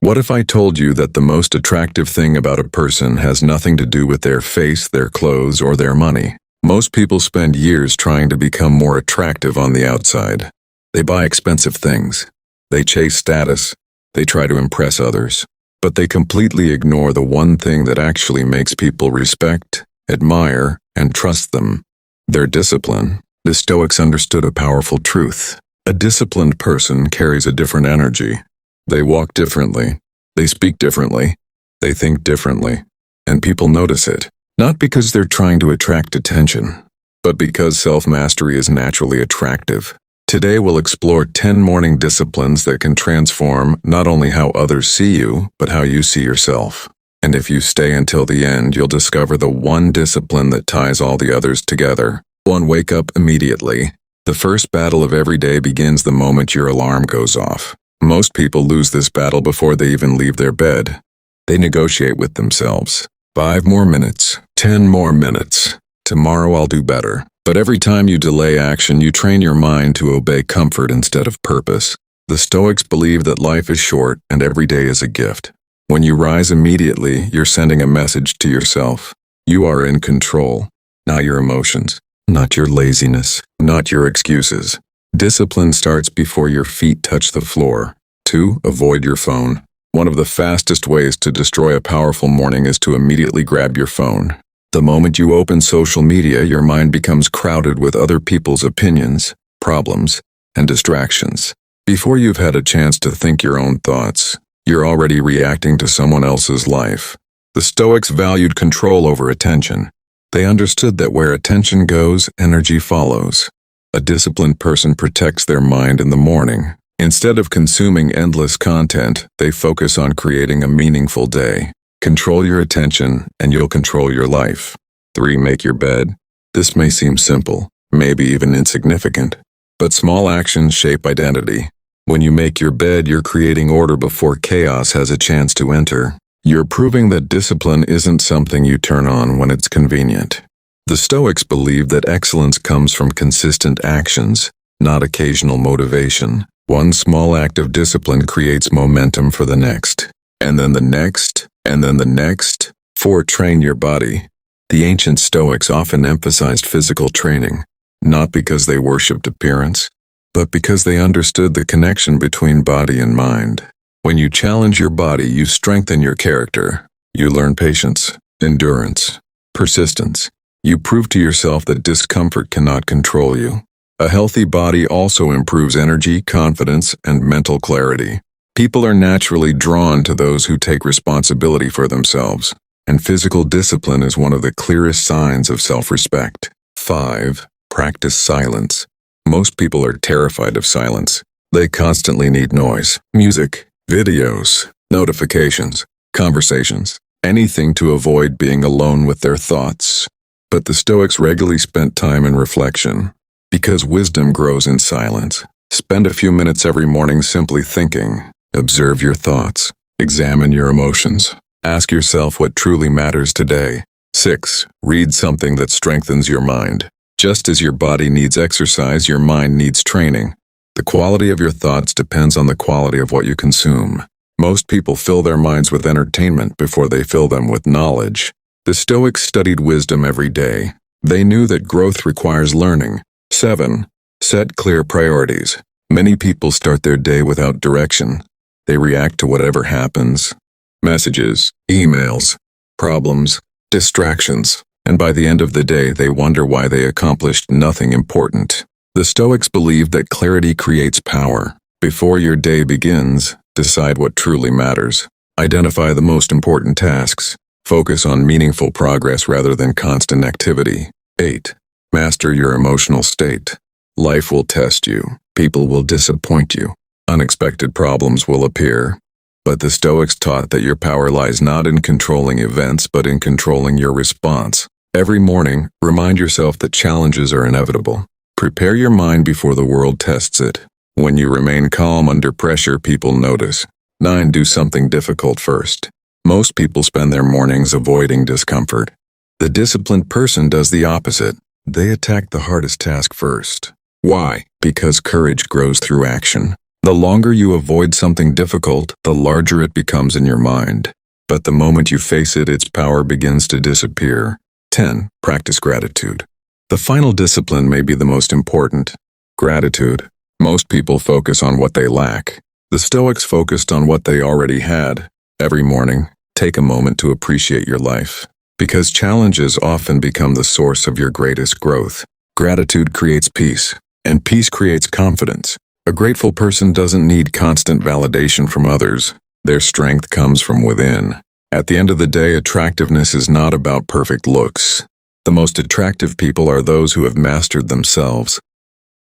What if I told you that the most attractive thing about a person has nothing to do with their face, their clothes, or their money? Most people spend years trying to become more attractive on the outside. They buy expensive things. They chase status. They try to impress others. But they completely ignore the one thing that actually makes people respect, admire, and trust them: their discipline. The Stoics understood a powerful truth. A disciplined person carries a different energy. They walk differently. They speak differently. They think differently. And people notice it, not because they're trying to attract attention, but because self-mastery is naturally attractive. Today we'll explore 10 morning disciplines that can transform not only how others see you, but how you see yourself. And if you stay until the end, you'll discover the one discipline that ties all the others together. 1. Wake up immediately. The first battle of every day begins the moment your alarm goes off. Most people lose this battle before they even leave their bed. They negotiate with themselves. 5 more minutes. 10 more minutes. Tomorrow I'll do better. But every time you delay action, you train your mind to obey comfort instead of purpose. The Stoics believe that life is short and every day is a gift. When you rise immediately, you're sending a message to yourself. You are in control, not your emotions, not your laziness, not your excuses. Discipline starts before your feet touch the floor. 2. Avoid your phone. One of the fastest ways to destroy a powerful morning is to immediately grab your phone. The moment you open social media, your mind becomes crowded with other people's opinions, problems, and distractions. Before you've had a chance to think your own thoughts, you're already reacting to someone else's life. The Stoics valued control over attention. They understood that where attention goes, energy follows. A disciplined person protects their mind in the morning. Instead of consuming endless content, they focus on creating a meaningful day. Control your attention, and you'll control your life. 3. Make your bed. This may seem simple, maybe even insignificant, but small actions shape identity. When you make your bed, you're creating order before chaos has a chance to enter. You're proving that discipline isn't something you turn on when it's convenient. The Stoics believe that excellence comes from consistent actions, not occasional motivation. One small act of discipline creates momentum for the next, and then the next, and then the next. 4. Train your body. The ancient Stoics often emphasized physical training, not because they worshipped appearance, but because they understood the connection between body and mind. When you challenge your body, you strengthen your character. You learn patience, endurance, persistence. You prove to yourself that discomfort cannot control you. A healthy body also improves energy, confidence, and mental clarity. People are naturally drawn to those who take responsibility for themselves, and physical discipline is one of the clearest signs of self-respect. 5. Practice silence. Most people are terrified of silence. They constantly need noise, music, videos, notifications, conversations, anything to avoid being alone with their thoughts. But the Stoics regularly spent time in reflection, because wisdom grows in silence. Spend a few minutes every morning simply thinking. Observe your thoughts. Examine your emotions. Ask yourself what truly matters today. 6. Read something that strengthens your mind. Just as your body needs exercise, your mind needs training. The quality of your thoughts depends on the quality of what you consume. Most people fill their minds with entertainment before they fill them with knowledge. The Stoics studied wisdom every day. They knew that growth requires learning. 7. Set clear priorities. Many people start their day without direction. They react to whatever happens. Messages, emails, problems, distractions, and by the end of the day they wonder why they accomplished nothing important. The Stoics believed that clarity creates power. Before your day begins, decide what truly matters. Identify the most important tasks. Focus on meaningful progress rather than constant activity. 8. Master your emotional state. Life will test you. People will disappoint you. Unexpected problems will appear. But the Stoics taught that your power lies not in controlling events, but in controlling your response. Every morning, remind yourself that challenges are inevitable. Prepare your mind before the world tests it. When you remain calm under pressure, people notice. 9. Do something difficult first. Most people spend their mornings avoiding discomfort. The disciplined person does the opposite. They attack the hardest task first. Why? Because courage grows through action. The longer you avoid something difficult, the larger it becomes in your mind. But the moment you face it, its power begins to disappear. 10. Practice gratitude. The final discipline may be the most important. Gratitude. Most people focus on what they lack. The Stoics focused on what they already had. Every morning, take a moment to appreciate your life. Because challenges often become the source of your greatest growth. Gratitude creates peace, and peace creates confidence. A grateful person doesn't need constant validation from others. Their strength comes from within. At the end of the day, attractiveness is not about perfect looks. The most attractive people are those who have mastered themselves.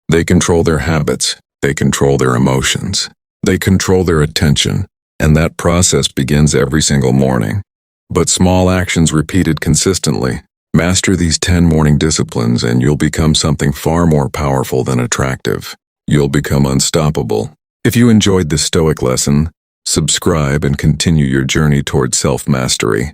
They control their habits, they control their emotions, they control their attention, and that process begins every single morning. But small actions repeated consistently. Master these 10 morning disciplines and you'll become something far more powerful than attractive. You'll become unstoppable. If you enjoyed this Stoic lesson, subscribe and continue your journey toward self-mastery.